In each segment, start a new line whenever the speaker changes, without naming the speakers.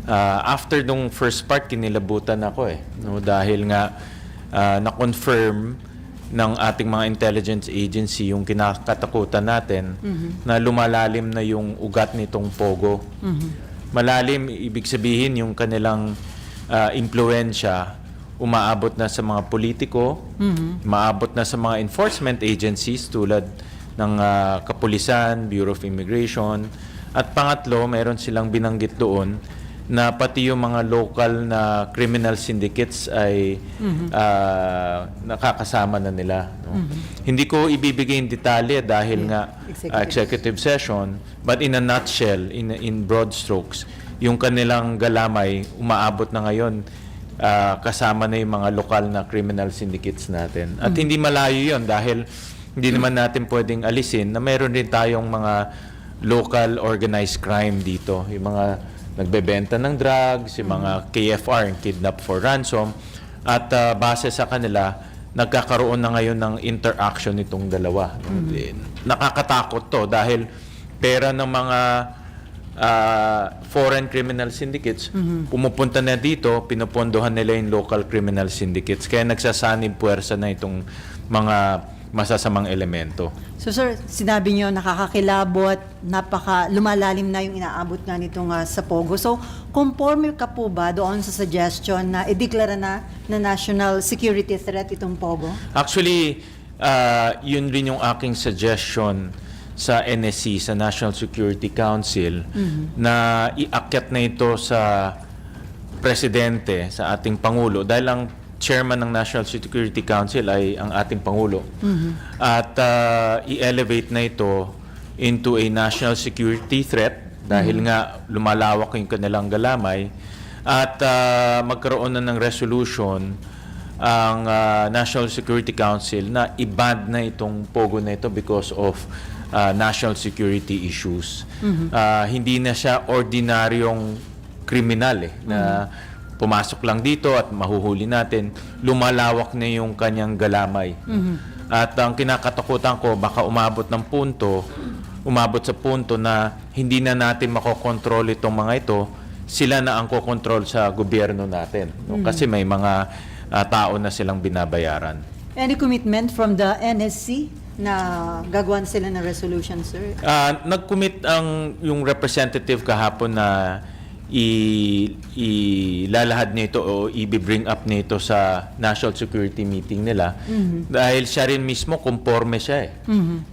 After nung first part, kinilabutan ako no? Dahil nga na-confirm ng ating mga intelligence agency yung kinakatakutan natin na lumalalim na yung ugat nitong Pogo. Malalim, ibig sabihin yung kanilang impluensya umaabot na sa mga politiko, umaabot na sa mga enforcement agencies tulad ng Kapulisan, Bureau of Immigration, at pangatlo, meron silang binanggit doon na pati yung mga local na criminal syndicates ay nakakasama na nila. No? Hindi ko ibibigay yung detalye dahil nga executive session, but in a nutshell, in broad strokes, yung kanilang galamay umaabot na ngayon kasama na yung mga lokal na criminal syndicates natin. At hindi malayo yun dahil hindi naman natin pwedeng alisin na meron din tayong mga local organized crime dito. Yung mga nagbebenta ng drugs, yung mga KFR, kidnap for ransom, at base sa kanila, nagkakaroon na ngayon ng interaction itong dalawa. Nakakatakot to dahil pera ng mga foreign criminal syndicates, pumupunta na dito, pinupondohan nila yung local criminal syndicates. Kaya nagsasanib puwersa na itong mga masasamang elemento.
So sir, sinabi niyo nakakakilabot, lumalalim na yung inaabot nga nitong sa Pogo. So, conforme ka po ba doon sa suggestion na ideklara na national security threat itong Pogo?
Actually, yun rin yung aking suggestion sa NSC, sa National Security Council, na iakyat na ito sa presidente, sa ating Pangulo, dahil ang chairman ng National Security Council ay ang ating Pangulo. At i-elevate na ito into a national security threat dahil nga lumalawak yung kanilang galamay at magkaroon na ng resolution ang National Security Council na i-ban na itong Pogo na ito because of national security issues. Hindi na siya ordinaryong kriminal na pumasok lang dito at mahuhuli natin, lumalawak na yung kanyang galamay. At ang kinakatakutan ko, baka umabot sa punto na hindi na natin makokontrol itong mga ito, sila na ang kokontrol sa gobyerno natin. No? Kasi may mga tao na silang binabayaran.
Any commitment from the NSC na gagawan sila ng resolution, sir?
Nag-commit yung representative kahapon na ilalahad nito o i-bring up nito sa national security meeting nila dahil siya rin mismo conforme siya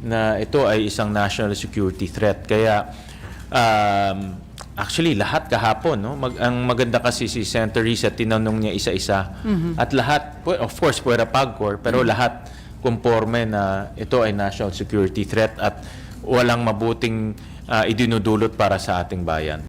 na ito ay isang national security threat. Kaya actually lahat kahapon, no? Ang maganda kasi si Senator Risa, tinanong niya isa-isa at lahat, of course Puera Pagcor, pero lahat conforme na ito ay national security threat at walang mabuting idinudulot para sa ating bayan.